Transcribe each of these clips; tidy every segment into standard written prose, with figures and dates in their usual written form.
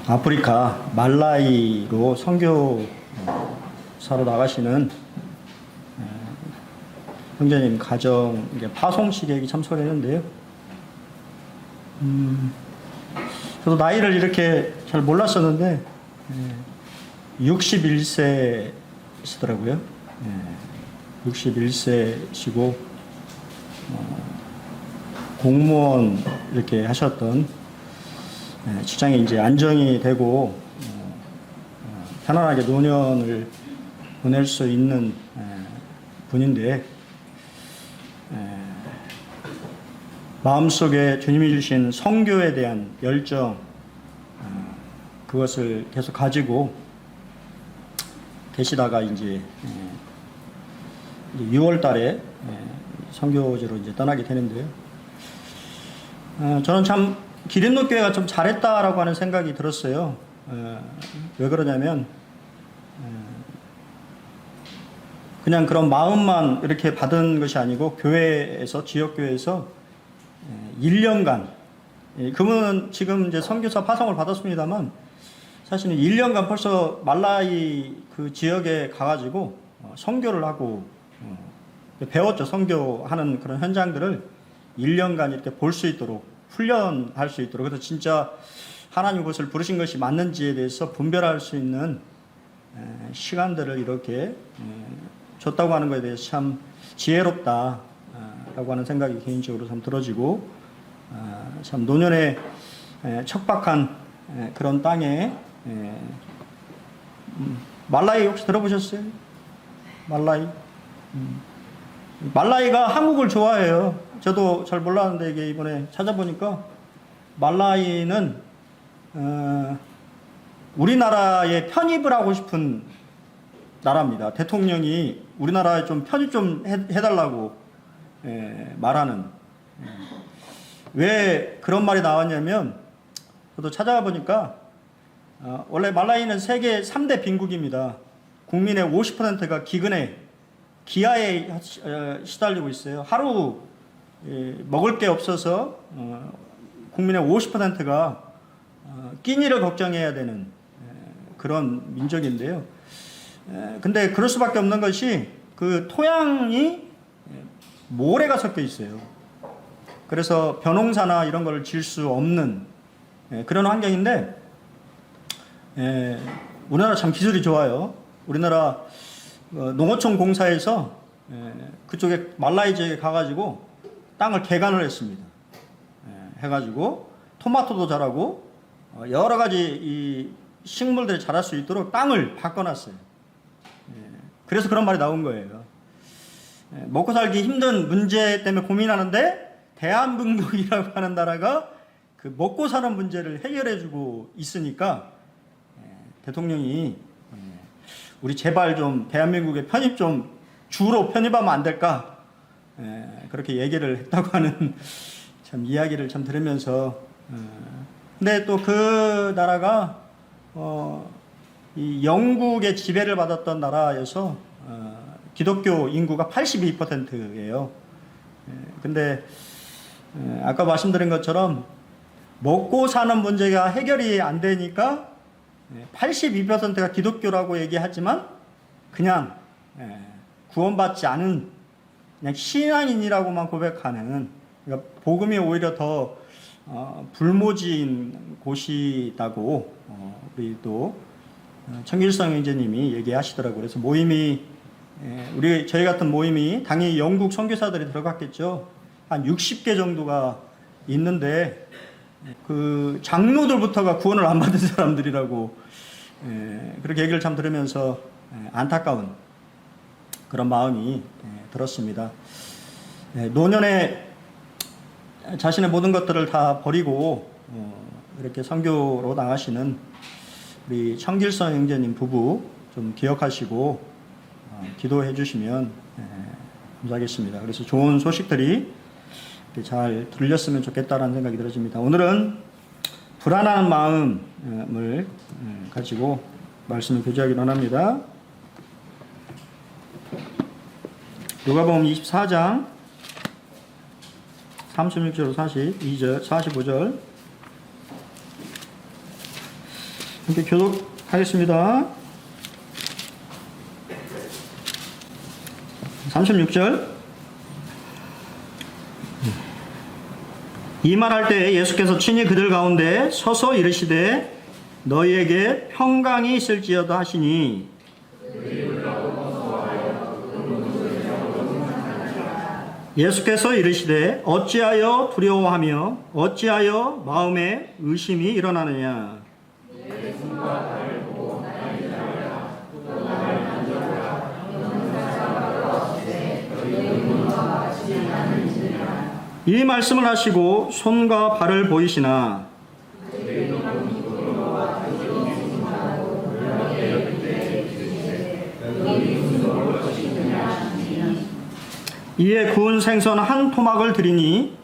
아프리카 말라이로 선교사로 나가시는 형제님 가정 파송식에 참석했는데요. 저도 나이를 이렇게 잘 몰랐었는데 61세시더라고요. 61세시고 공무원 이렇게 하셨던 직장에 이제 안정이 되고 편안하게 노년을 보낼 수 있는 분인데 마음속에 주님이 주신 선교에 대한 열정 그것을 계속 가지고 계시다가 이제 6월 달에 선교지로 이제 떠나게 되는데요. 저는 참 기린노교회가 좀 잘했다라고 하는 생각이 들었어요. 왜 그러냐면 그냥 그런 마음만 이렇게 받은 것이 아니고 교회에서 지역교회에서 1년간 그분은 지금 이제 선교사 파송을 받았습니다만 사실은 1년간 벌써 말라이 그 지역에 가가지고 선교를 하고 배웠죠. 선교하는 그런 현장들을 1년간 이렇게 볼 수 있도록 훈련할 수 있도록 그래서 진짜 하나님 그것을 부르신 것이 맞는지에 대해서 분별할 수 있는 시간들을 이렇게 줬다고 하는 것에 대해서 참 지혜롭다라고 하는 생각이 개인적으로 참 들어지고 참 노년에 척박한 그런 땅에 말라이 혹시 들어보셨어요? 말라이? 말라이가 한국을 좋아해요. 저도 잘 몰랐는데 이게 이번에 찾아보니까 말라이는 우리나라에 편입을 하고 싶은 나라입니다. 대통령이 우리나라에 좀 편입 좀 해달라고 말하는. 왜 그런 말이 나왔냐면 저도 찾아가 보니까 원래 말라이는 세계 3대 빈국입니다. 국민의 50%가 기아에 시달리고 있어요. 하루 먹을 게 없어서 국민의 50%가 끼니를 걱정해야 되는 그런 민족인데요. 근데 그럴 수밖에 없는 것이 그 토양이 모래가 섞여 있어요. 그래서 벼농사나 이런 걸 지을 수 없는 그런 환경인데 우리나라 참 기술이 좋아요. 우리나라 농어촌 공사에서 그쪽에 말라이 지역에 가가지고 땅을 개간을 했습니다. 해가지고 토마토도 자라고 여러 가지 이 식물들이 자랄 수 있도록 땅을 바꿔놨어요. 그래서 그런 말이 나온 거예요. 먹고 살기 힘든 문제 때문에 고민하는데 대한민국이라고 하는 나라가 그 먹고 사는 문제를 해결해주고 있으니까 대통령이 우리 제발 좀 대한민국에 편입 좀 주로 편입하면 안 될까? 그렇게 얘기를 했다고 하는 참 이야기를 참 들으면서 근데 또 그 나라가 이 영국의 지배를 받았던 나라여서 기독교 인구가 82%예요. 근데 아까 말씀드린 것처럼 먹고 사는 문제가 해결이 안 되니까 82%가 기독교라고 얘기하지만 그냥 구원받지 않은 그냥 신앙인이라고만 고백하는 그러니까 복음이 오히려 더 불모지인 곳이라고 우리 또 청길성 형제님이 얘기하시더라고요. 그래서 모임이 저희 같은 모임이 당연히 영국 선교사들이 들어갔겠죠. 한 60개 정도가 있는데 그 장로들부터가 구원을 안 받은 사람들이라고 그렇게 얘기를 참 들으면서 안타까운 그런 마음이 들었습니다. 노년에 자신의 모든 것들을 다 버리고 이렇게 선교로 나가시는 우리 청길성 형제님 부부 좀 기억하시고 기도해 주시면 감사하겠습니다. 그래서 좋은 소식들이 잘 들렸으면 좋겠다라는 생각이 들어집니다. 오늘은 불안한 마음을 가지고 말씀을 교제하기로 합니다. 누가복음 24장 36절 42절 45절 함께 교독하겠습니다. 36절. 이 말할 때 예수께서 친히 그들 가운데 서서 이르시되 너희에게 평강이 있을지어다 하시니 예수께서 이르시되 어찌하여 두려워하며 어찌하여 마음에 의심이 일어나느냐. 이 말씀을 하시고 손과 발을 보이시나 이에 구운 생선 한 토막을 드리니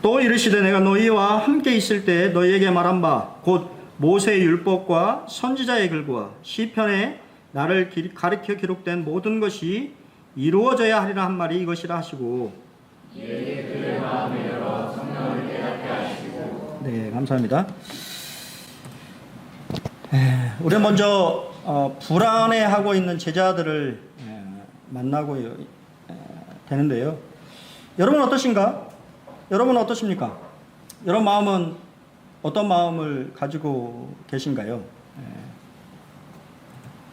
또 이르시되 내가 너희와 함께 있을 때 너희에게 말한 바 곧 모세의 율법과 선지자의 글과 시편에 나를 가리켜 기록된 모든 것이 이루어져야 하리라 한 말이 이것이라 하시고 네, 감사합니다. 우리 먼저 불안해하고 있는 제자들을 만나고 되는데요. 여러분 어떠신가? 여러분 어떠십니까? 여러분 마음은 어떤 마음을 가지고 계신가요?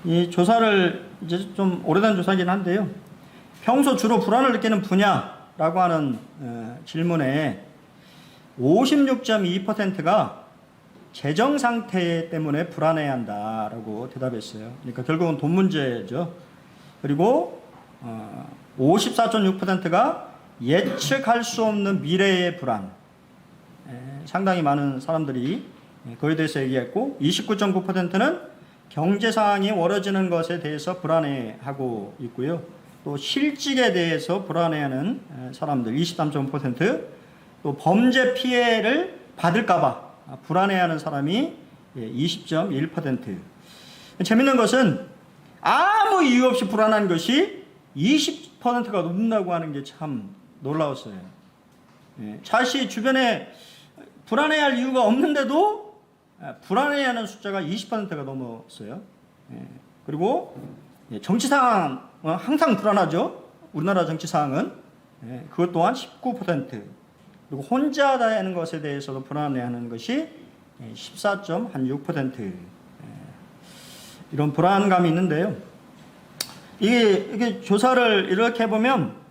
이 조사를 이제 좀 오래된 조사이긴 한데요. 평소 주로 불안을 느끼는 분야라고 하는 질문에 56.2%가 재정 상태 때문에 불안해한다라고 대답했어요. 그러니까 결국은 돈 문제죠. 그리고 54.6%가 예측할 수 없는 미래의 불안. 상당히 많은 사람들이 그에 대해서 얘기했고 29.9%는 경제 상황이 월어지는 것에 대해서 불안해하고 있고요. 또 실직에 대해서 불안해하는 사람들 23.5%, 또 범죄 피해를 받을까봐 불안해하는 사람이 20.1%. 재밌는 것은 아무 이유 없이 불안한 것이 20%가 넘는다고 하는 게 참 놀라웠어요. 자신이 주변에 불안해할 이유가 없는데도 불안해하는 숫자가 20%가 넘었어요. 그리고 정치 상황 항상 불안하죠. 우리나라 정치 상황은 그것 또한 19%. 그리고 혼자 다니는 것에 대해서도 불안해하는 것이 14.6%. 이런 불안감이 있는데요. 이게 조사를 이렇게 해보면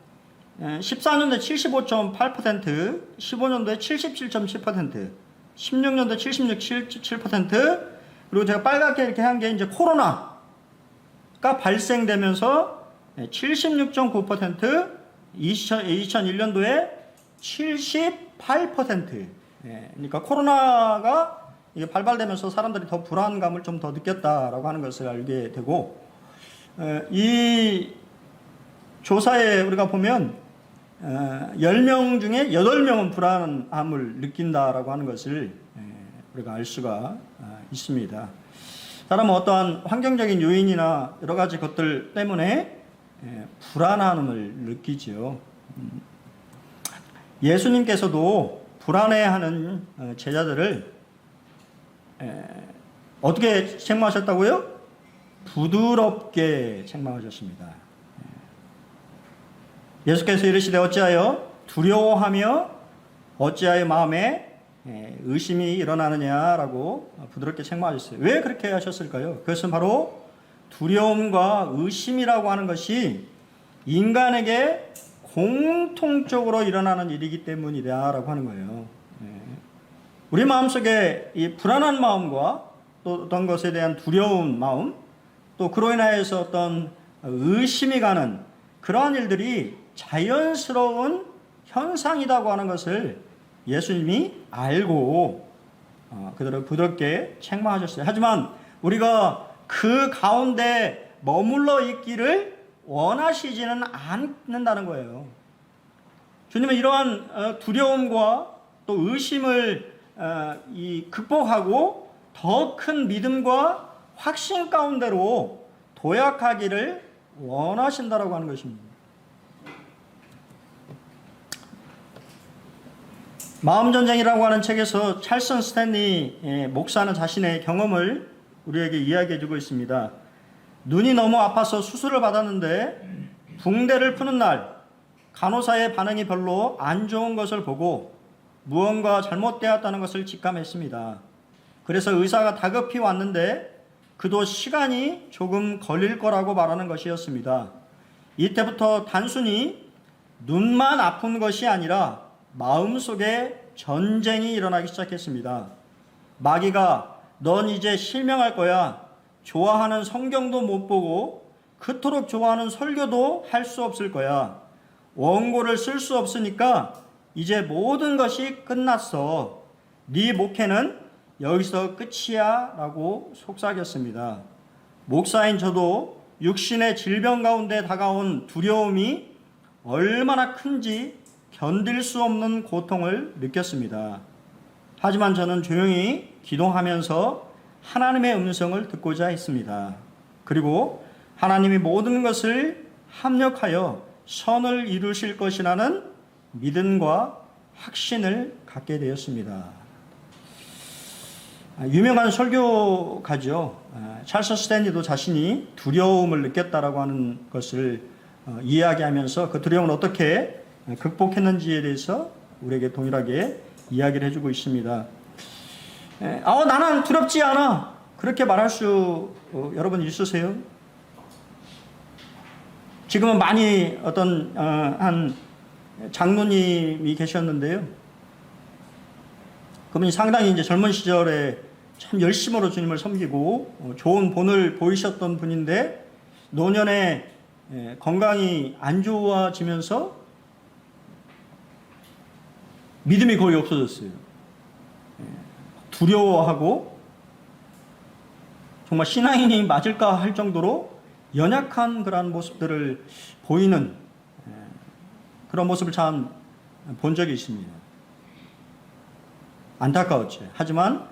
14년도에 75.8%, 15년도에 77.7%, 16년도에 76.7%, 그리고 제가 빨갛게 이렇게 한 게 이제 코로나가 발생되면서 76.9%, 2001년도에 78%. 그러니까 코로나가 이게 발발되면서 사람들이 더 불안감을 좀 더 느꼈다라고 하는 것을 알게 되고, 이 조사에 우리가 보면 10명 중에 8명은 불안함을 느낀다라고 하는 것을 우리가 알 수가 있습니다. 사람은 어떠한 환경적인 요인이나 여러 가지 것들 때문에 불안함을 느끼지요. 예수님께서도 불안해하는 제자들을 어떻게 책망하셨다고요? 부드럽게 책망하셨습니다. 예수께서 이르시되 어찌하여 두려워하며 어찌하여 마음에 의심이 일어나느냐라고 부드럽게 책망하셨어요. 왜 그렇게 하셨을까요? 그것은 바로 두려움과 의심이라고 하는 것이 인간에게 공통적으로 일어나는 일이기 때문이다라고 하는 거예요. 우리 마음속에 이 불안한 마음과 또 어떤 것에 대한 두려운 마음, 또 그로 인하여서 어떤 의심이 가는 그러한 일들이 자연스러운 현상이라고 하는 것을 예수님이 알고 그들을 부드럽게 책망하셨어요. 하지만 우리가 그 가운데 머물러 있기를 원하시지는 않는다는 거예요. 주님은 이러한 두려움과 또 의심을 극복하고 더 큰 믿음과 확신 가운데로 도약하기를 원하신다라고 하는 것입니다. 마음전쟁이라고 하는 책에서 찰슨 스탠리 목사는 자신의 경험을 우리에게 이야기해 주고 있습니다. 눈이 너무 아파서 수술을 받았는데 붕대를 푸는 날 간호사의 반응이 별로 안 좋은 것을 보고 무언가 잘못되었다는 것을 직감했습니다. 그래서 의사가 다급히 왔는데 그도 시간이 조금 걸릴 거라고 말하는 것이었습니다. 이때부터 단순히 눈만 아픈 것이 아니라 마음속에 전쟁이 일어나기 시작했습니다. 마귀가 넌 이제 실명할 거야. 좋아하는 성경도 못 보고 그토록 좋아하는 설교도 할 수 없을 거야. 원고를 쓸 수 없으니까 이제 모든 것이 끝났어. 네 목회는 여기서 끝이야 라고 속삭였습니다. 목사인 저도 육신의 질병 가운데 다가온 두려움이 얼마나 큰지 견딜 수 없는 고통을 느꼈습니다. 하지만 저는 조용히 기도하면서 하나님의 음성을 듣고자 했습니다. 그리고 하나님이 모든 것을 합력하여 선을 이루실 것이라는 믿음과 확신을 갖게 되었습니다. 유명한 설교가죠. 찰스 스탠리도 자신이 두려움을 느꼈다라고 하는 것을 이야기하면서 그 두려움을 어떻게 극복했는지에 대해서 우리에게 동일하게 이야기를 해주고 있습니다. 나는 두렵지 않아. 그렇게 말할 수 여러분 있으세요? 지금은 많이 한 장로님이 계셨는데요. 그분이 상당히 이제 젊은 시절에 참 열심으로 주님을 섬기고 좋은 본을 보이셨던 분인데 노년에 건강이 안 좋아지면서 믿음이 거의 없어졌어요. 두려워하고 정말 신앙인이 맞을까 할 정도로 연약한 그러한 모습들을 보이는 그런 모습을 참 본 적이 있습니다. 안타까웠죠. 하지만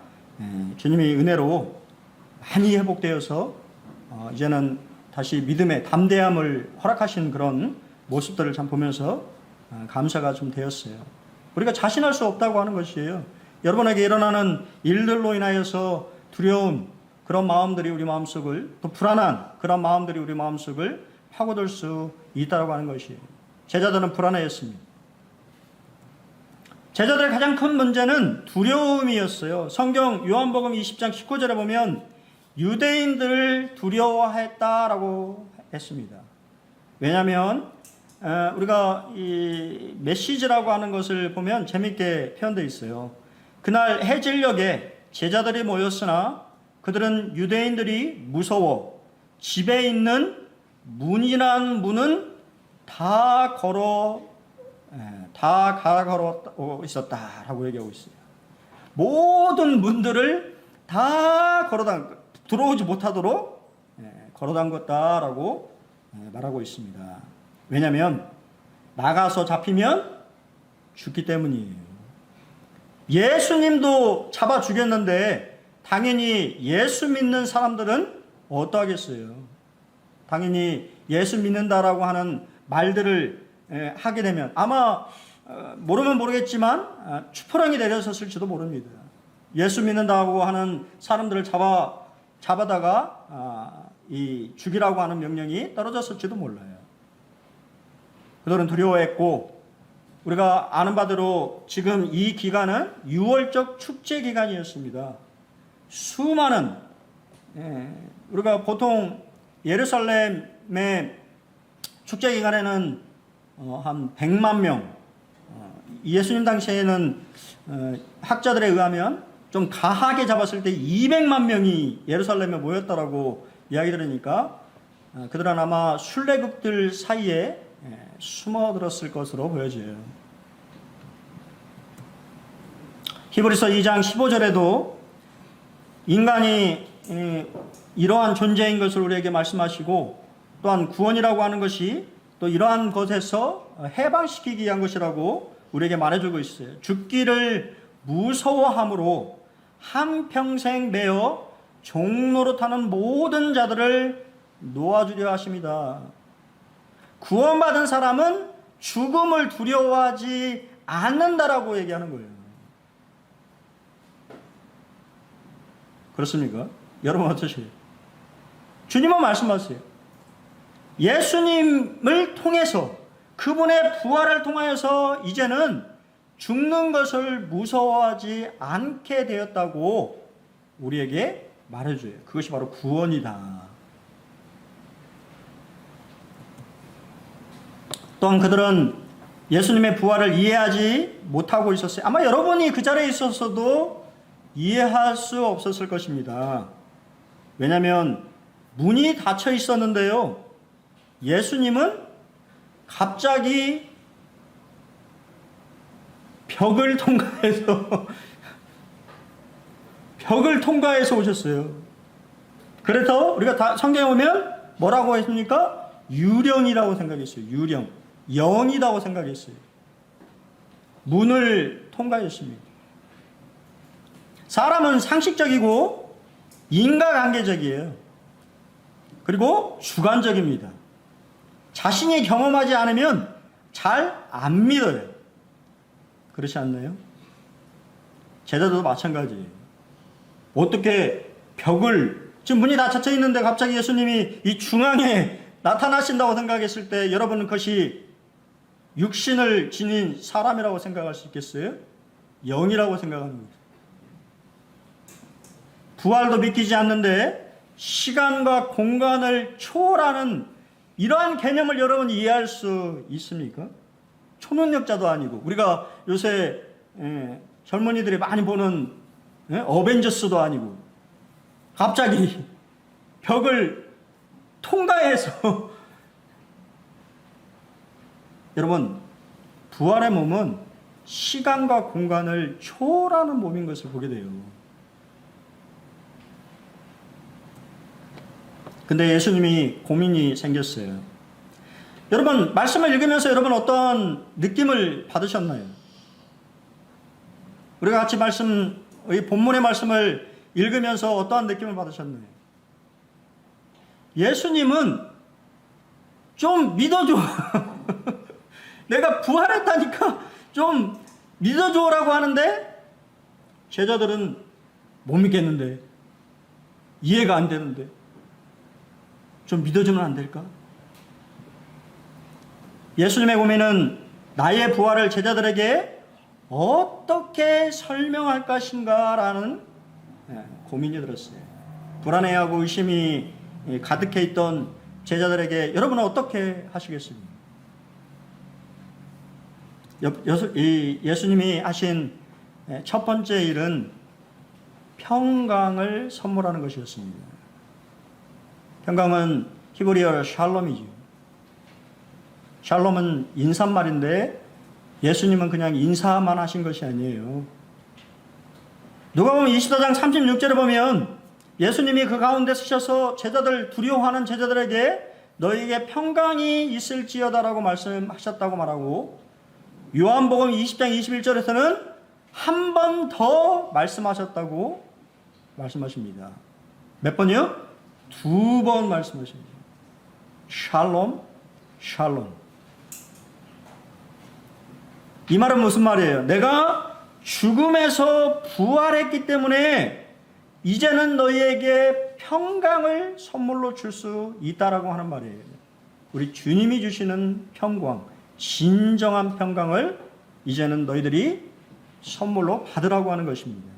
주님이 은혜로 많이 회복되어서 이제는 다시 믿음의 담대함을 허락하신 그런 모습들을 참 보면서 감사가 좀 되었어요. 우리가 자신할 수 없다고 하는 것이에요. 여러분에게 일어나는 일들로 인하여서 두려움, 그런 마음들이 우리 마음속을, 또 불안한 그런 마음들이 우리 마음속을 파고들 수 있다고 하는 것이에요. 제자들은 불안해했습니다. 제자들의 가장 큰 문제는 두려움이었어요. 성경 요한복음 20장 19절에 보면 유대인들을 두려워했다라고 했습니다. 왜냐하면 우리가 이 메시지라고 하는 것을 보면 재밌게 표현되어 있어요. 그날 해질녘에 제자들이 모였으나 그들은 유대인들이 무서워 집에 있는 문이란 문은 다 걸어 있었다라고 얘기하고 있어요. 모든 문들을 다 들어오지 못하도록 걸어담겼다라고 말하고 있습니다. 왜냐하면 나가서 잡히면 죽기 때문이에요. 예수님도 잡아 죽였는데 당연히 예수 믿는 사람들은 어떠하겠어요? 당연히 예수 믿는다라고 하는 말들을 하게 되면 아마 모르면 모르겠지만 추포랑이 내려섰을지도 모릅니다. 예수 믿는다고 하는 사람들을 잡아다가 이 죽이라고 하는 명령이 떨어졌을지도 몰라요. 그들은 두려워했고 우리가 아는 바대로 지금 이 기간은 6월적 축제 기간이었습니다. 수많은 우리가 보통 예루살렘의 축제 기간에는 한 100만 명, 예수님 당시에는 학자들에 의하면 좀 가하게 잡았을 때 200만 명이 예루살렘에 모였다라고 이야기 들으니까 그들은 아마 순례국들 사이에 숨어들었을 것으로 보여져요. 히브리서 2장 15절에도 인간이 이러한 존재인 것을 우리에게 말씀하시고 또한 구원이라고 하는 것이 또 이러한 것에서 해방시키기 위한 것이라고 우리에게 말해주고 있어요. 죽기를 무서워함으로 한평생 매어 종로로 타는 모든 자들을 놓아주려 하십니다. 구원받은 사람은 죽음을 두려워하지 않는다라고 얘기하는 거예요. 그렇습니까? 여러분 어떠세요? 주님은 말씀하세요. 예수님을 통해서, 그분의 부활을 통하여서 이제는 죽는 것을 무서워하지 않게 되었다고 우리에게 말해줘요. 그것이 바로 구원이다. 또한 그들은 예수님의 부활을 이해하지 못하고 있었어요. 아마 여러분이 그 자리에 있었어도 이해할 수 없었을 것입니다. 왜냐하면 문이 닫혀 있었는데요, 예수님은 갑자기 벽을 통과해서 오셨어요. 그래서 우리가 성경에 보면 뭐라고 했습니까? 유령이라고 생각했어요. 유령. 영이라고 생각했어요. 문을 통과했습니다. 사람은 상식적이고 인과관계적이에요. 그리고 주관적입니다. 자신이 경험하지 않으면 잘 안 믿어요. 그렇지 않나요? 제자들도 마찬가지예요. 어떻게 지금 문이 닫혀 있는데 갑자기 예수님이 이 중앙에 나타나신다고 생각했을 때 여러분은 그것이 육신을 지닌 사람이라고 생각할 수 있겠어요? 영이라고 생각합니다. 부활도 믿기지 않는데 시간과 공간을 초월하는 이러한 개념을 여러분 이해할 수 있습니까? 초능력자도 아니고, 우리가 요새 젊은이들이 많이 보는 어벤져스도 아니고, 갑자기 벽을 통과해서 여러분, 부활의 몸은 시간과 공간을 초월하는 몸인 것을 보게 돼요. 근데 예수님이 고민이 생겼어요. 여러분, 말씀을 읽으면서 여러분 어떤 느낌을 받으셨나요? 우리가 같이 이 본문의 말씀을 읽으면서 어떠한 느낌을 받으셨나요? 예수님은 좀 믿어줘. 내가 부활했다니까 좀 믿어줘라고 하는데 제자들은 못 믿겠는데, 이해가 안 되는데 좀 믿어주면 안 될까? 예수님의 고민은 나의 부활을 제자들에게 어떻게 설명할 것인가라는 고민이 들었어요. 불안해하고 의심이 가득해 있던 제자들에게 여러분은 어떻게 하시겠습니까? 예수님이 하신 첫 번째 일은 평강을 선물하는 것이었습니다. 평강은 히브리어 샬롬이죠. 샬롬은 인사말인데 예수님은 그냥 인사만 하신 것이 아니에요. 누가복음 24장 36절에 보면 예수님이 그 가운데 서셔서 두려워하는 제자들에게 너희에게 평강이 있을지어다라고 말씀하셨다고 말하고, 요한복음 20장 21절에서는 한 번 더 말씀하셨다고 말씀하십니다. 몇 번이요? 2번 말씀하십니다. 샬롬, 샬롬. 이 말은 무슨 말이에요? 내가 죽음에서 부활했기 때문에 이제는 너희에게 평강을 선물로 줄 수 있다라고 하는 말이에요. 우리 주님이 주시는 평강, 진정한 평강을 이제는 너희들이 선물로 받으라고 하는 것입니다.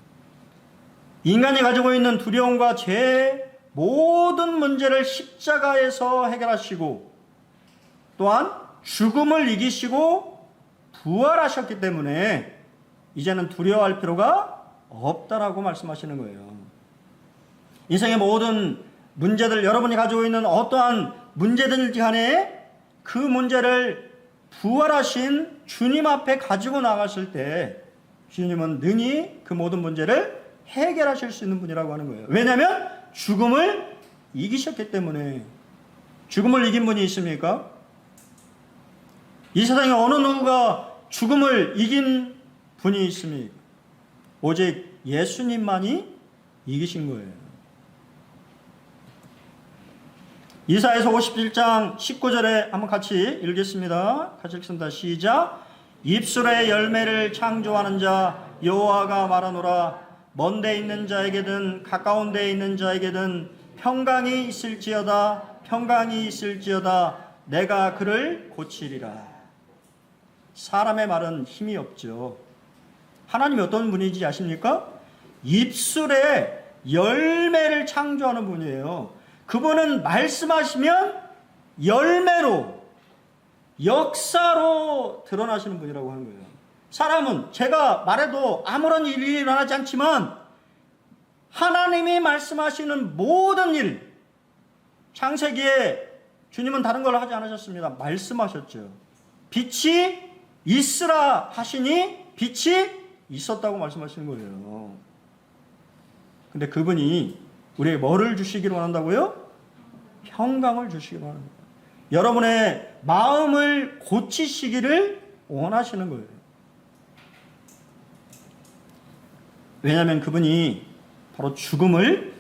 인간이 가지고 있는 두려움과 죄의 모든 문제를 십자가에서 해결하시고, 또한 죽음을 이기시고 부활하셨기 때문에 이제는 두려워할 필요가 없다라고 말씀하시는 거예요. 인생의 모든 문제들, 여러분이 가지고 있는 어떠한 문제들 간에 그 문제를 부활하신 주님 앞에 가지고 나갔을 때 주님은 능히 그 모든 문제를 해결하실 수 있는 분이라고 하는 거예요. 왜냐하면 죽음을 이기셨기 때문에. 죽음을 이긴 분이 있습니까? 이 세상에 어느 누구가 죽음을 이긴 분이 있습니까? 오직 예수님만이 이기신 거예요. 이사야서 57장 19절에 한번 같이 읽겠습니다. 같이 읽습니다. 시작. 입술의 열매를 창조하는 자 여호와가 말하노라. 먼 데 있는 자에게든 가까운 데 있는 자에게든 평강이 있을지어다 평강이 있을지어다 내가 그를 고치리라. 사람의 말은 힘이 없죠. 하나님이 어떤 분인지 아십니까? 입술에 열매를 창조하는 분이에요. 그분은 말씀하시면 열매로 역사로 드러나시는 분이라고 하는 거예요. 사람은 제가 말해도 아무런 일이 일어나지 않지만 하나님이 말씀하시는 모든 일, 창세기에 주님은 다른 걸 하지 않으셨습니다. 말씀하셨죠. 빛이 있으라 하시니 빛이 있었다고 말씀하시는 거예요. 근데 그분이 우리에게 뭐를 주시기를 원한다고요? 평강을 주시기를 원합니다. 여러분의 마음을 고치시기를 원하시는 거예요. 왜냐하면 그분이 바로 죽음을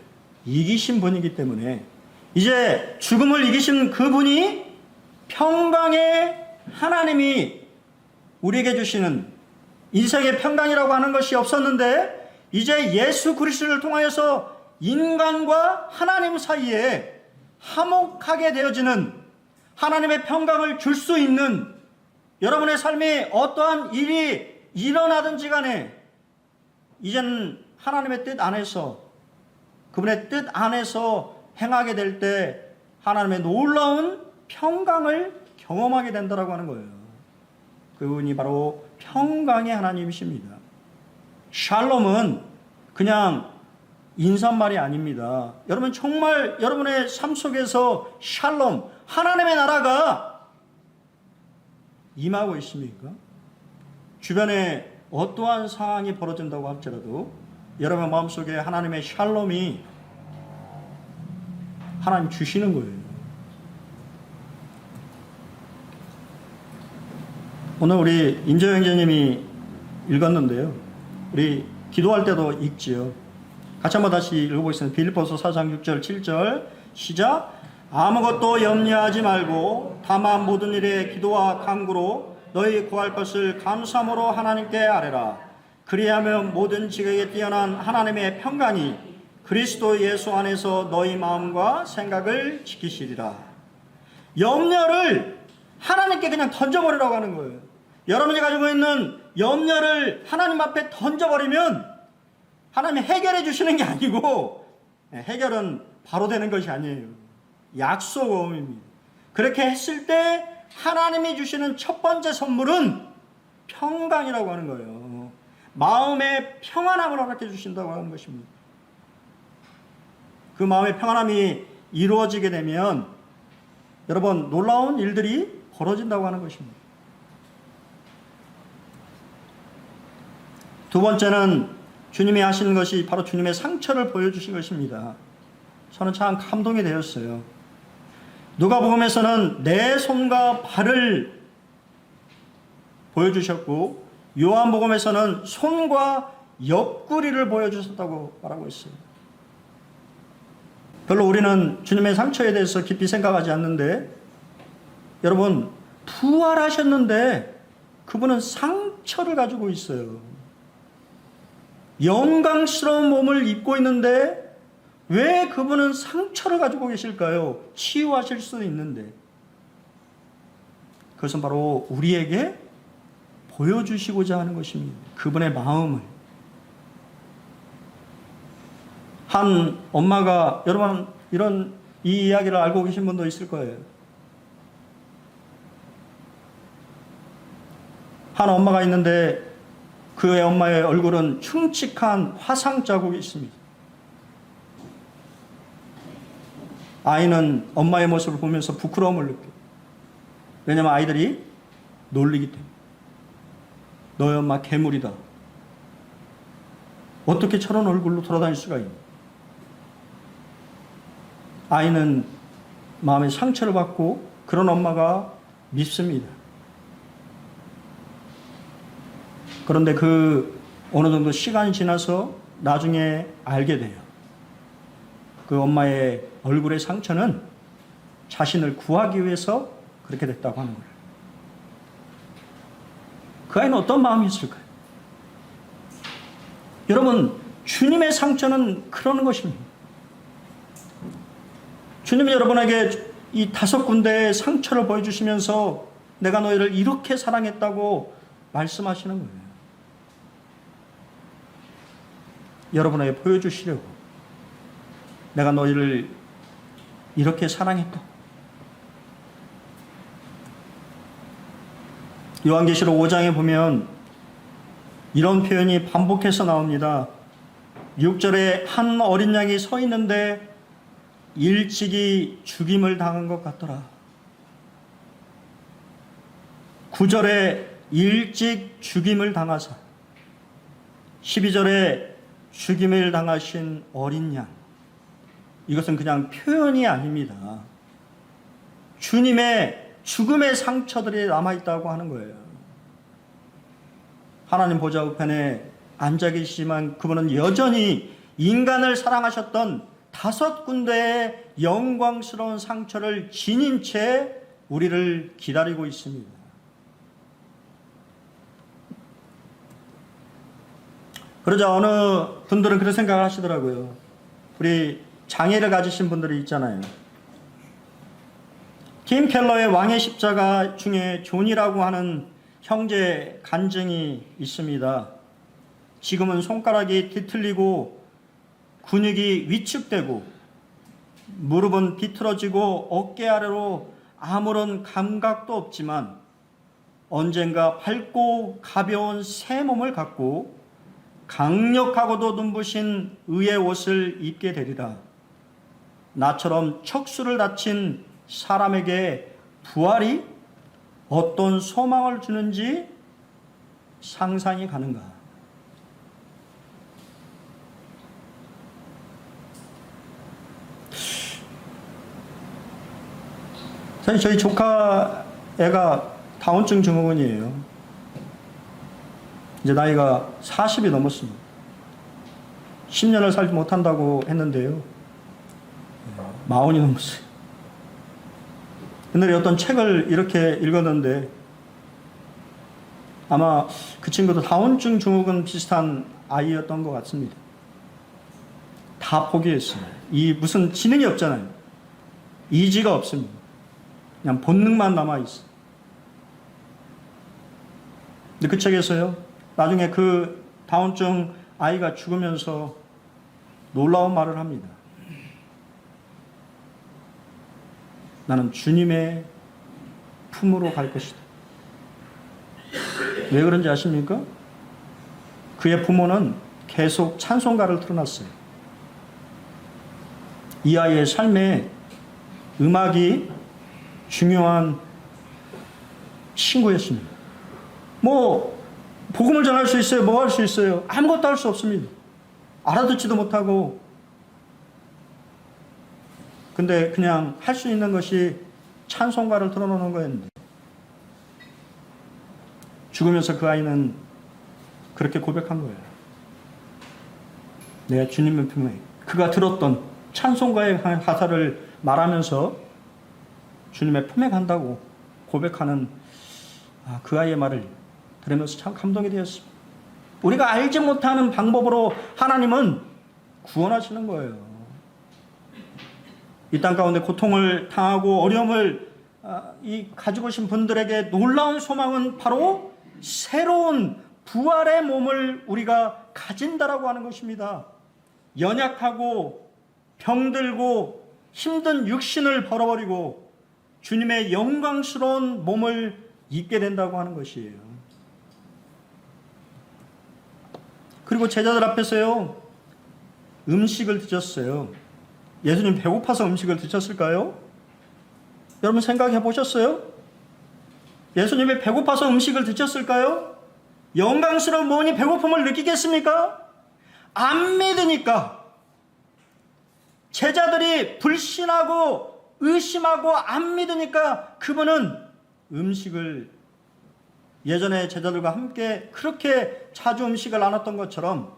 이기신 분이기 때문에 이제 죽음을 이기신 그분이 평강의 하나님이 우리에게 주시는 인생의 평강이라고 하는 것이 없었는데 이제 예수 그리스도를 통하여서 인간과 하나님 사이에 화목하게 되어지는 하나님의 평강을 줄 수 있는 여러분의 삶에 어떠한 일이 일어나든지 간에 이제는 하나님의 뜻 안에서 그분의 뜻 안에서 행하게 될 때 하나님의 놀라운 평강을 경험하게 된다라고 하는 거예요. 그분이 바로 평강의 하나님이십니다. 샬롬은 그냥 인사말이 아닙니다. 여러분 정말 여러분의 삶 속에서 샬롬, 하나님의 나라가 임하고 있습니까? 주변에 어떠한 상황이 벌어진다고 할지라도 여러분 마음속에 하나님의 샬롬이 하나님 주시는 거예요. 오늘 우리 임재영 형제님이 읽었는데요. 우리 기도할 때도 읽지요. 같이 한번 다시 읽어보겠습니다. 빌립보서 4장 6절 7절 시작. 아무것도 염려하지 말고 다만 모든 일에 기도와 간구로 너희 구할 것을 감사함으로 하나님께 아뢰라. 그리하면 모든 지각에 뛰어난 하나님의 평강이 그리스도 예수 안에서 너희 마음과 생각을 지키시리라. 염려를 하나님께 그냥 던져버리라고 하는 거예요. 여러분이 가지고 있는 염려를 하나님 앞에 던져버리면 하나님이 해결해 주시는 게 아니고 해결은 바로 되는 것이 아니에요. 약속입니다. 그렇게 했을 때 하나님이 주시는 첫 번째 선물은 평강이라고 하는 거예요. 마음의 평안함을 허락해 주신다고 하는 것입니다. 그 마음의 평안함이 이루어지게 되면 여러분 놀라운 일들이 벌어진다고 하는 것입니다. 두 번째는 주님이 하시는 것이 바로 주님의 상처를 보여주신 것입니다. 저는 참 감동이 되었어요. 누가복음에서는 내 손과 발을 보여주셨고 요한복음에서는 손과 옆구리를 보여주셨다고 말하고 있어요. 별로 우리는 주님의 상처에 대해서 깊이 생각하지 않는데 여러분 부활하셨는데 그분은 상처를 가지고 있어요. 영광스러운 몸을 입고 있는데 왜 그분은 상처를 가지고 계실까요? 치유하실 수 있는데. 그것은 바로 우리에게 보여주시고자 하는 것입니다. 그분의 마음을. 한 엄마가 여러분 이 이야기를 알고 계신 분도 있을 거예요. 한 엄마가 있는데 그의 엄마의 얼굴은 흉측한 화상 자국이 있습니다. 아이는 엄마의 모습을 보면서 부끄러움을 느껴요. 왜냐하면 아이들이 놀리기 때문에. 너희 엄마 괴물이다. 어떻게 저런 얼굴로 돌아다닐 수가 있냐. 아이는 마음의 상처를 받고 그런 엄마가 밉습니다. 그런데 어느 정도 시간이 지나서 나중에 알게 돼요. 그 엄마의 얼굴의 상처는 자신을 구하기 위해서 그렇게 됐다고 하는 거예요. 그 아이는 어떤 마음이 있을까요? 여러분, 주님의 상처는 그러는 것입니다. 주님이 여러분에게 이 5군데의 상처를 보여주시면서 내가 너희를 이렇게 사랑했다고 말씀하시는 거예요. 여러분에게 보여주시려고 내가 너희를 이렇게 사랑했다. 요한계시록 5장에 보면 이런 표현이 반복해서 나옵니다. 6절에 한 어린 양이 서 있는데 일찍이 죽임을 당한 것 같더라. 9절에 일찍 죽임을 당하사, 12절에 죽임을 당하신 어린 양. 이것은 그냥 표현이 아닙니다. 주님의 죽음의 상처들이 남아있다고 하는 거예요. 하나님 보좌 우편에 앉아 계시지만 그분은 여전히 인간을 사랑하셨던 5군데의 영광스러운 상처를 지닌 채 우리를 기다리고 있습니다. 그러자 어느 분들은 그런 생각을 하시더라고요. 우리 장애를 가지신 분들이 있잖아요. 팀 켈러의 왕의 십자가 중에 존이라고 하는 형제 간증이 있습니다. 지금은 손가락이 뒤틀리고 근육이 위축되고 무릎은 비틀어지고 어깨 아래로 아무런 감각도 없지만 언젠가 밝고 가벼운 새 몸을 갖고 강력하고도 눈부신 의의 옷을 입게 되리라. 나처럼 척수를 다친 사람에게 부활이 어떤 소망을 주는지 상상이 가는가? 사실 저희 조카 애가 다운증 증후군이에요. 이제 나이가 40이 넘었습니다. 10년을 살지 못한다고 했는데요. 40이 넘었어요. 옛날에 어떤 책을 이렇게 읽었는데 아마 그 친구도 다운증 증후군 비슷한 아이였던 것 같습니다. 다 포기했어요. 이 무슨 지능이 없잖아요. 이지가 없습니다. 그냥 본능만 남아있어요. 근데 그 책에서요, 나중에 그 다운증 아이가 죽으면서 놀라운 말을 합니다. 나는 주님의 품으로 갈 것이다. 왜 그런지 아십니까? 그의 부모는 계속 찬송가를 틀어놨어요. 이 아이의 삶에 음악이 중요한 친구였습니다. 뭐 복음을 전할 수 있어요? 뭐 할 수 있어요? 아무것도 할 수 없습니다. 알아듣지도 못하고. 근데 그냥 할 수 있는 것이 찬송가를 틀어놓는 거였는데 죽으면서 그 아이는 그렇게 고백한 거예요. 내가 주님의 품에, 그가 들었던 찬송가의 가사를 말하면서 주님의 품에 간다고 고백하는 그 아이의 말을 들으면서 참 감동이 되었습니다. 우리가 알지 못하는 방법으로 하나님은 구원하시는 거예요. 이 땅 가운데 고통을 당하고 어려움을 가지고 계신 분들에게 놀라운 소망은 바로 새로운 부활의 몸을 우리가 가진다라고 하는 것입니다. 연약하고 병들고 힘든 육신을 벌어버리고 주님의 영광스러운 몸을 입게 된다고 하는 것이에요. 그리고 제자들 앞에서요, 음식을 드셨어요. 예수님 배고파서 음식을 드셨을까요? 여러분 생각해 보셨어요? 예수님이 배고파서 음식을 드셨을까요? 영광스러운 몸이 배고픔을 느끼겠습니까? 안 믿으니까. 제자들이 불신하고 의심하고 안 믿으니까 그분은 음식을, 예전에 제자들과 함께 그렇게 자주 음식을 나눴던 것처럼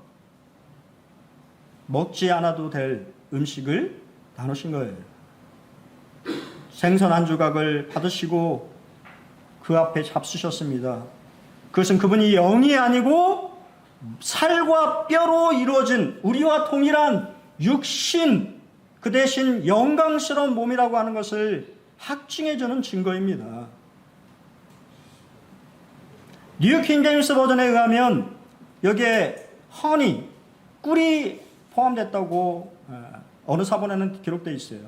먹지 않아도 될 음식을 나누신 거예요. 생선 한 조각을 받으시고 그 앞에 잡수셨습니다. 그것은 그분이 영이 아니고 살과 뼈로 이루어진 우리와 동일한 육신, 그 대신 영광스러운 몸이라고 하는 것을 확증해주는 증거입니다. 뉴 킹제임스 버전에 의하면 여기에 허니, 꿀이 포함됐다고 어느 사본에는 기록되어 있어요.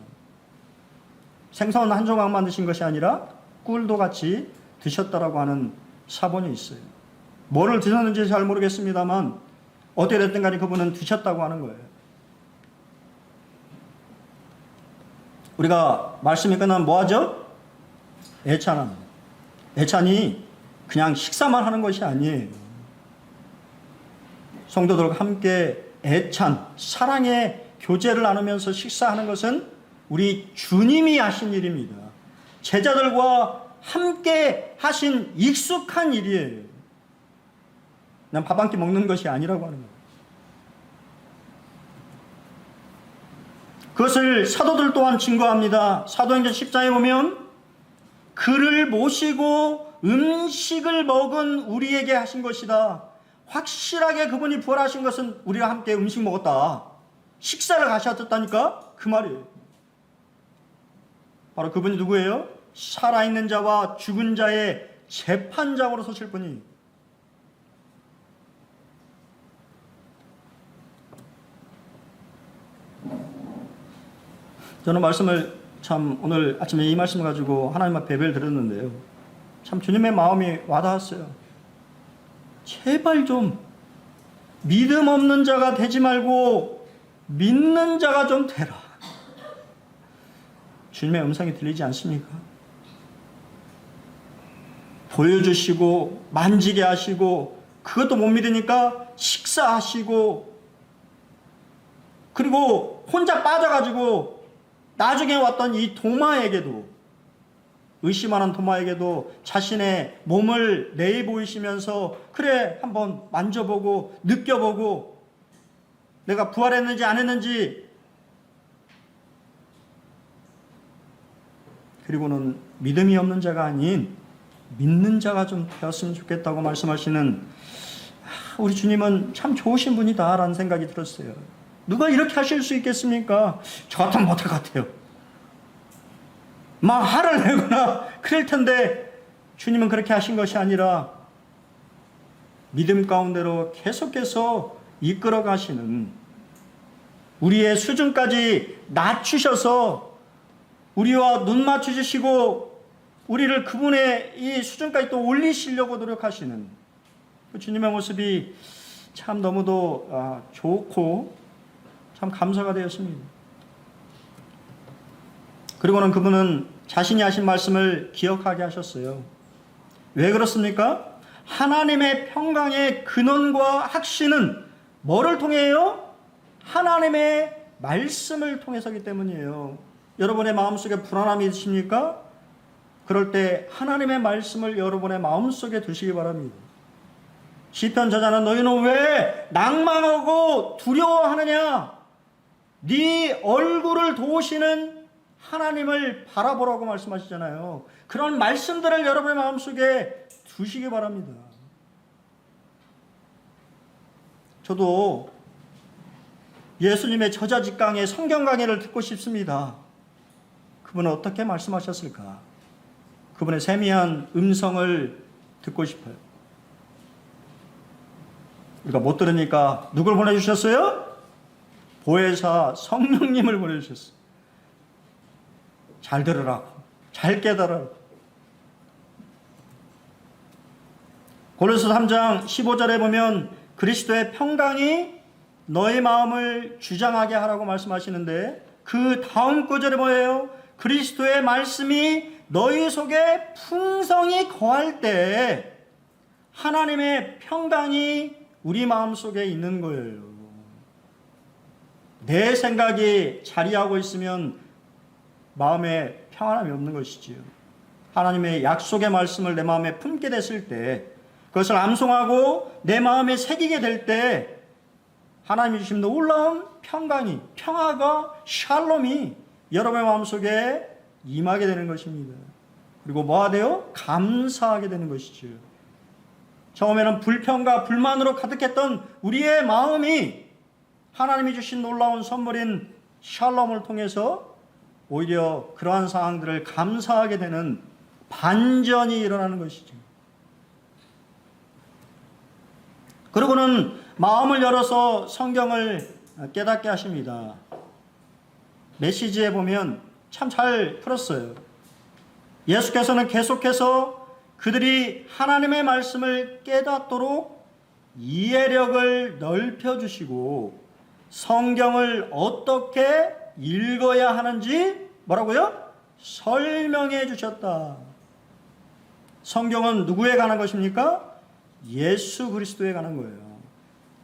생선 한 조각만 드신 것이 아니라 꿀도 같이 드셨다라고 하는 사본이 있어요. 뭐를 드셨는지 잘 모르겠습니다만 어떻게 됐든 간에 그분은 드셨다고 하는 거예요. 우리가 말씀이 끝나면 뭐 하죠? 애찬합니다. 애찬이 그냥 식사만 하는 것이 아니에요. 성도들과 함께 애찬, 사랑의 교제를 나누면서 식사하는 것은 우리 주님이 하신 일입니다. 제자들과 함께 하신 익숙한 일이에요. 그냥 밥 한 끼 먹는 것이 아니라고 하는 거예요. 그것을 사도들 또한 증거합니다. 사도행전 10장에 보면 그를 모시고 음식을 먹은 우리에게 하신 것이다. 확실하게 그분이 부활하신 것은 우리가 함께 음식 먹었다. 식사를 가셨다니까 그 말이에요. 바로 그분이 누구예요? 살아있는 자와 죽은 자의 재판장으로 서실 분이. 저는 말씀을 참 오늘 아침에 이 말씀을 가지고 하나님 앞에 예배를 드렸는데요. 참 주님의 마음이 와닿았어요. 제발 좀 믿음 없는 자가 되지 말고 믿는 자가 좀 되라. 주님의 음성이 들리지 않습니까? 보여주시고 만지게 하시고 그것도 못 믿으니까 식사하시고 그리고 혼자 빠져가지고 나중에 왔던 이 도마에게도 의심하는 도마에게도 자신의 몸을 내보이시면서 그래 한번 만져보고 느껴보고 내가 부활했는지 안 했는지 그리고는 믿음이 없는 자가 아닌 믿는 자가 좀 되었으면 좋겠다고 말씀하시는 우리 주님은 참 좋으신 분이다라는 생각이 들었어요. 누가 이렇게 하실 수 있겠습니까? 저 같으면 못할 것 같아요. 막 화를 내거나 그럴 텐데 주님은 그렇게 하신 것이 아니라 믿음 가운데로 계속해서 이끌어 가시는 우리의 수준까지 낮추셔서 우리와 눈 맞추시고 우리를 그분의 이 수준까지 또 올리시려고 노력하시는 그 주님의 모습이 참 너무도 좋고 참 감사가 되었습니다. 그리고는 그분은 자신이 하신 말씀을 기억하게 하셨어요. 왜 그렇습니까? 하나님의 평강의 근원과 확신은 뭐를 통해요? 하나님의 말씀을 통해서기 때문이에요. 여러분의 마음속에 불안함이 있으십니까? 그럴 때 하나님의 말씀을 여러분의 마음속에 두시기 바랍니다. 시편 저자는 너희는 왜 낭망하고 두려워하느냐? 네 얼굴을 도우시는 하나님을 바라보라고 말씀하시잖아요. 그런 말씀들을 여러분의 마음속에 두시기 바랍니다. 저도 예수님의 저자직강의 성경 강의를 듣고 싶습니다. 그분은 어떻게 말씀하셨을까? 그분의 세미한 음성을 듣고 싶어요. 우리가 못 들으니까 누굴 보내주셨어요? 보혜사 성령님을 보내주셨어요. 잘 들으라고, 잘 깨달으라고. 고린도서 3장 15절에 보면 그리스도의 평강이 너의 마음을 주장하게 하라고 말씀하시는데 그 다음 구절에 뭐예요? 그리스도의 말씀이 너희 속에 풍성히 거할 때 하나님의 평강이 우리 마음속에 있는 거예요. 내 생각이 자리하고 있으면 마음에 평안함이 없는 것이지요. 하나님의 약속의 말씀을 내 마음에 품게 됐을 때 그것을 암송하고 내 마음에 새기게 될 때 하나님이 주신 놀라운 평강이, 평화가, 샬롬이 여러분의 마음속에 임하게 되는 것입니다. 그리고 뭐가 돼요? 감사하게 되는 것이죠. 처음에는 불평과 불만으로 가득했던 우리의 마음이 하나님이 주신 놀라운 선물인 샬롬을 통해서 오히려 그러한 상황들을 감사하게 되는 반전이 일어나는 것이죠. 그리고는 마음을 열어서 성경을 깨닫게 하십니다. 메시지에 보면 참 잘 풀었어요. 예수께서는 계속해서 그들이 하나님의 말씀을 깨닫도록 이해력을 넓혀주시고 성경을 어떻게 읽어야 하는지 뭐라고요? 설명해 주셨다. 성경은 누구에 관한 것입니까? 예수 그리스도에 관한 거예요.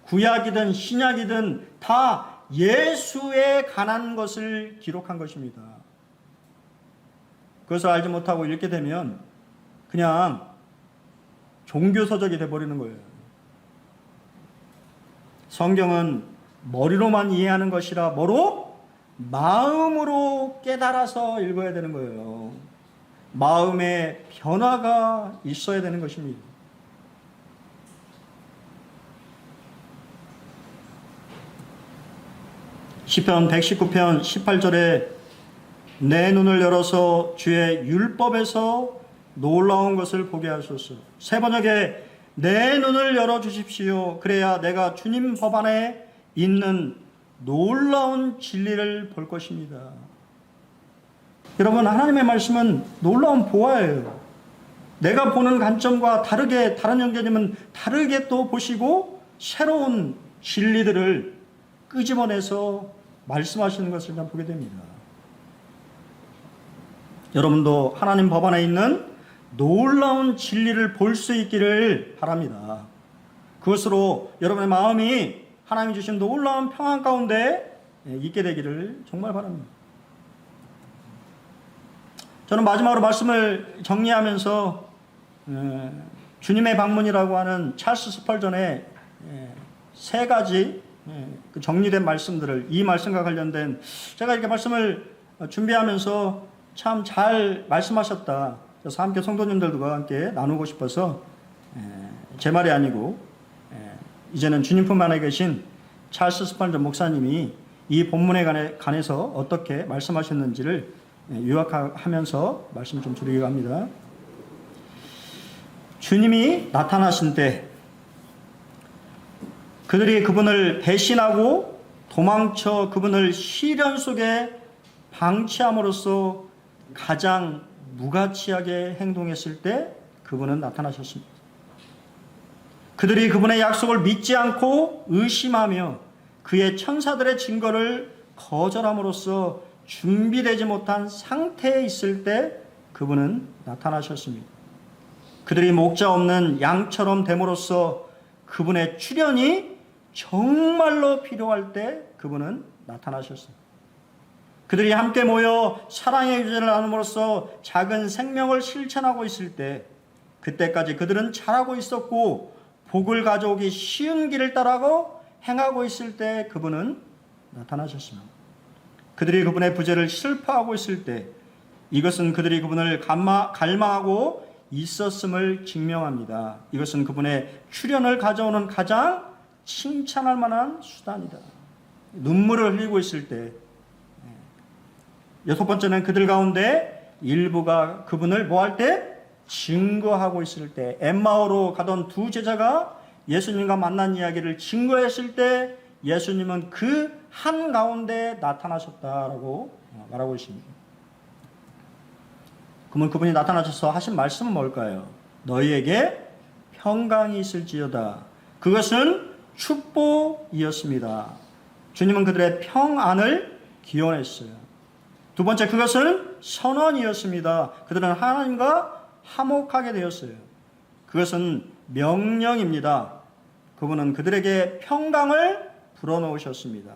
구약이든 신약이든 다 예수에 관한 것을 기록한 것입니다. 그것을 알지 못하고 읽게 되면 그냥 종교서적이 되어버리는 거예요. 성경은 머리로만 이해하는 것이라 뭐로? 마음으로 깨달아서 읽어야 되는 거예요. 마음의 변화가 있어야 되는 것입니다. 시편 119편 18절에 내 눈을 열어서 주의 율법에서 놀라운 것을 보게 하소서. 세 번역에 내 눈을 열어주십시오. 그래야 내가 주님 법안에 있는 놀라운 진리를 볼 것입니다. 여러분, 하나님의 말씀은 놀라운 보화예요. 내가 보는 관점과 다르게, 다른 형제님은 다르게 또 보시고 새로운 진리들을 끄집어내서 말씀하시는 것을 보게 됩니다. 여러분도 하나님 법안에 있는 놀라운 진리를 볼 수 있기를 바랍니다. 그것으로 여러분의 마음이 하나님이 주신 놀라운 평안 가운데 있게 되기를 정말 바랍니다. 저는 마지막으로 말씀을 정리하면서 주님의 방문이라고 하는 찰스 스펄전의 세 가지 정리된 말씀들을 이 말씀과 관련된 제가 이렇게 말씀을 준비하면서 참 잘 말씀하셨다. 그래서 함께 성도님들과 함께 나누고 싶어서 제 말이 아니고 이제는 주님 품 안에 계신 찰스 스펄전 목사님이 이 본문에 관해서 어떻게 말씀하셨는지를 요약하면서 말씀 좀 드리려고 합니다. 주님이 나타나신 때 그들이 그분을 배신하고 도망쳐 그분을 시련 속에 방치함으로써 가장 무가치하게 행동했을 때 그분은 나타나셨습니다. 그들이 그분의 약속을 믿지 않고 의심하며 그의 천사들의 증거를 거절함으로써 준비되지 못한 상태에 있을 때 그분은 나타나셨습니다. 그들이 목자 없는 양처럼 됨으로써 그분의 출현이 정말로 필요할 때 그분은 나타나셨습니다. 그들이 함께 모여 사랑의 유전을 나눔으로써 작은 생명을 실천하고 있을 때 그때까지 그들은 잘하고 있었고 복을 가져오기 쉬운 길을 따라고 행하고 있을 때 그분은 나타나셨습니다. 그들이 그분의 부재를 슬퍼하고 있을 때 이것은 그들이 그분을 갈망하고 있었음을 증명합니다. 이것은 그분의 출현을 가져오는 가장 칭찬할 만한 수단이다. 눈물을 흘리고 있을 때 여섯 번째는 그들 가운데 일부가 그분을 뭐 할 때? 증거하고 있을 때 엠마오로 가던 두 제자가 예수님과 만난 이야기를 증거했을 때 예수님은 그 한가운데 나타나셨다라고 말하고 있습니다. 그러면 그분이 나타나셔서 하신 말씀은 뭘까요? 너희에게 평강이 있을지어다. 그것은 축복이었습니다. 주님은 그들의 평안을 기원했어요. 두 번째, 그것은 선언이었습니다. 그들은 하나님과 화목하게 되었어요. 그것은 명령입니다. 그분은 그들에게 평강을 불어넣으셨습니다.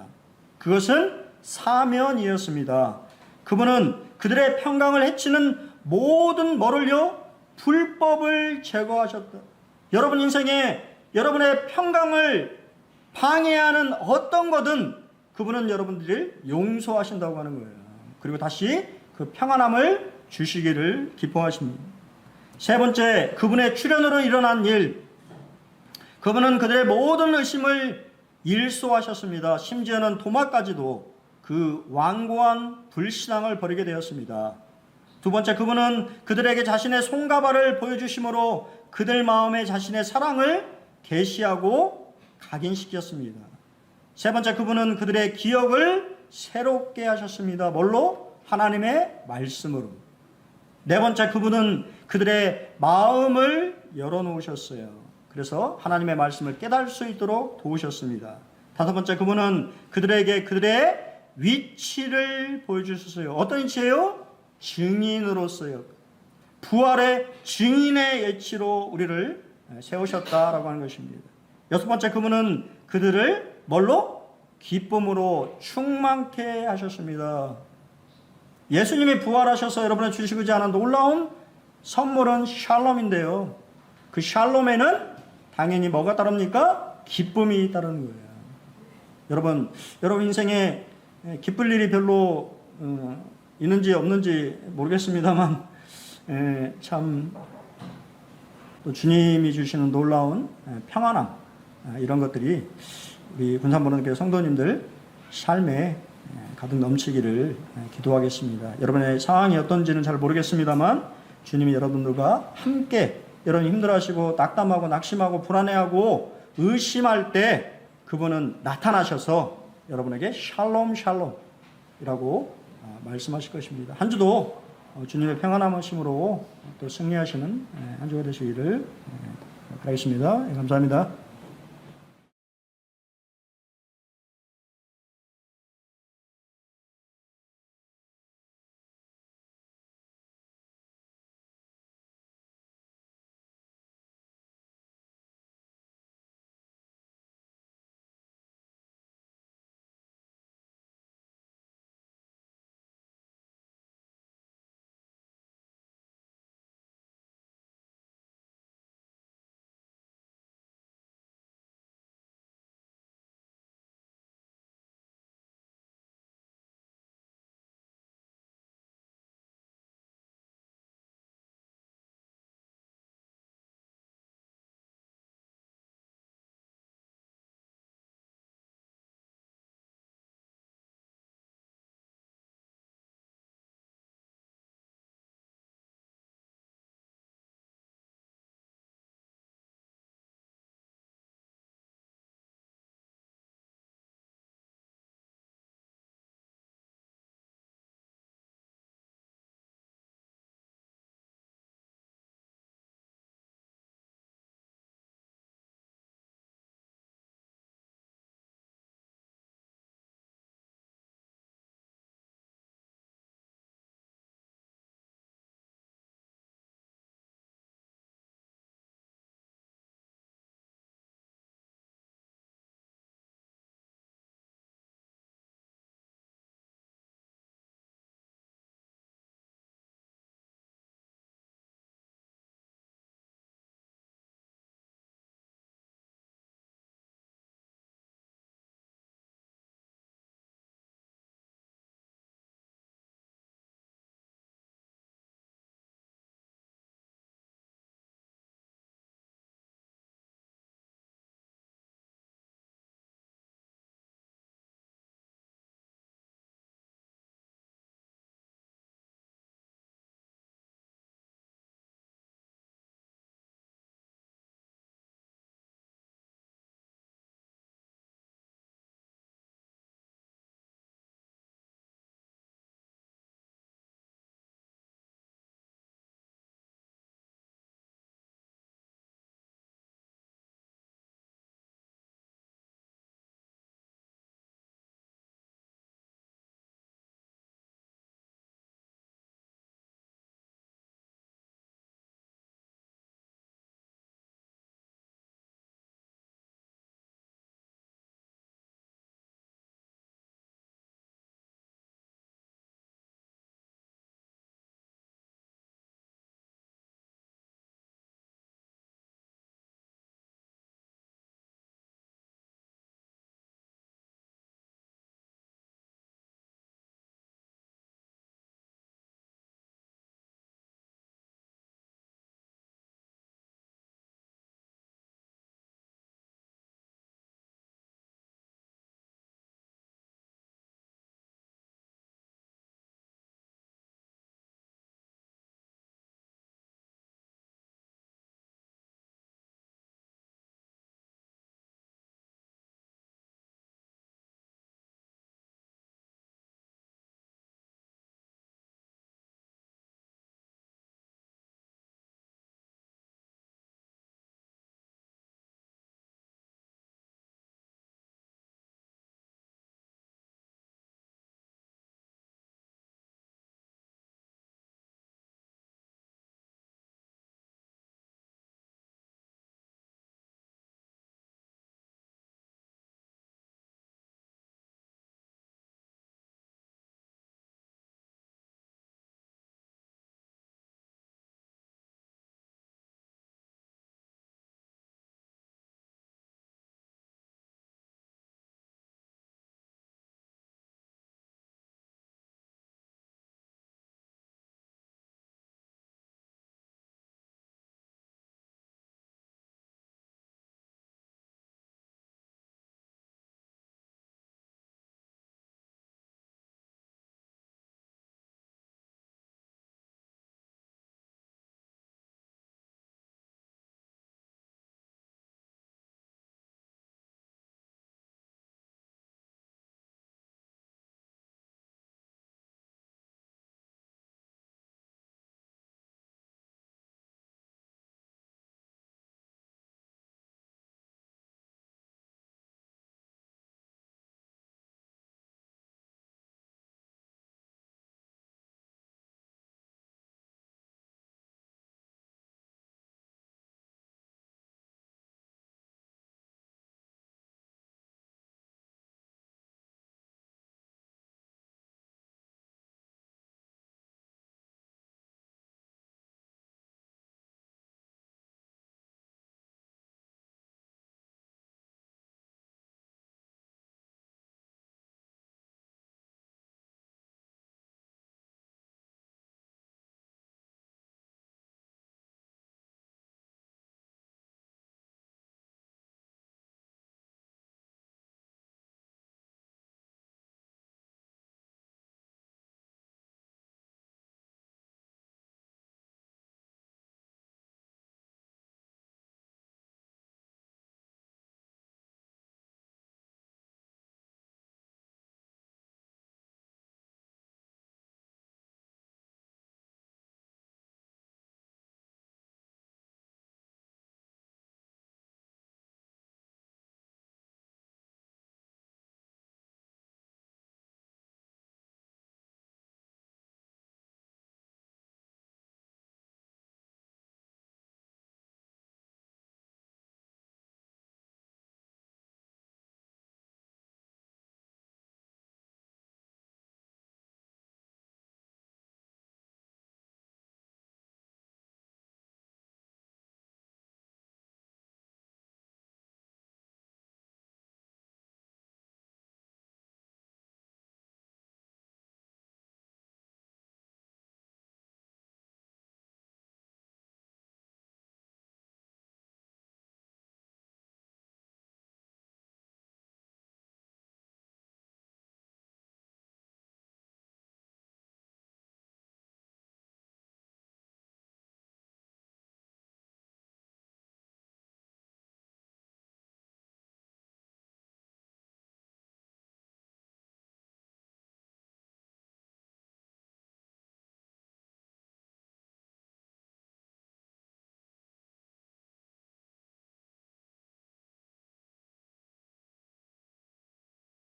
그것은 사면이었습니다. 그분은 그들의 평강을 해치는 모든 뭐를요? 불법을 제거하셨다. 여러분 인생에 여러분의 평강을 방해하는 어떤 거든 그분은 여러분들을 용서하신다고 하는 거예요. 그리고 다시 그 평안함을 주시기를 기뻐하십니다. 세 번째, 그분의 출현으로 일어난 일, 그분은 그들의 모든 의심을 일소하셨습니다. 심지어는 도마까지도 그 완고한 불신앙을 버리게 되었습니다. 두 번째, 그분은 그들에게 자신의 손가발을 보여주심으로 그들 마음에 자신의 사랑을 계시하고 각인시켰습니다. 세 번째, 그분은 그들의 기억을 새롭게 하셨습니다. 뭘로? 하나님의 말씀으로. 네 번째, 그분은 그들의 마음을 열어놓으셨어요. 그래서 하나님의 말씀을 깨달을 수 있도록 도우셨습니다. 다섯 번째, 그분은 그들에게 그들의 위치를 보여주셨어요. 어떤 위치예요? 증인으로서요. 부활의 증인의 위치로 우리를 세우셨다라고 하는 것입니다. 여섯 번째, 그분은 그들을 뭘로? 기쁨으로 충만케 하셨습니다. 예수님이 부활하셔서 여러분의 주시고자 하는 놀라운 선물은 샬롬인데요. 그 샬롬에는 당연히 뭐가 따릅니까? 기쁨이 따르는 거예요. 여러분 인생에 기쁠 일이 별로 있는지 없는지 모르겠습니다만 참 또 주님이 주시는 놀라운 평안함, 이런 것들이 우리 군산보론교회 성도님들 삶에 가득 넘치기를 기도하겠습니다. 여러분의 상황이 어떤지는 잘 모르겠습니다만 주님이 여러분들과 함께, 여러분이 힘들어하시고 낙담하고 낙심하고 불안해하고 의심할 때 그분은 나타나셔서 여러분에게 샬롬 샬롬이라고 말씀하실 것입니다. 한 주도 주님의 평안하심으로 또 승리하시는 한 주가 되시기를 바라겠습니다. 감사합니다.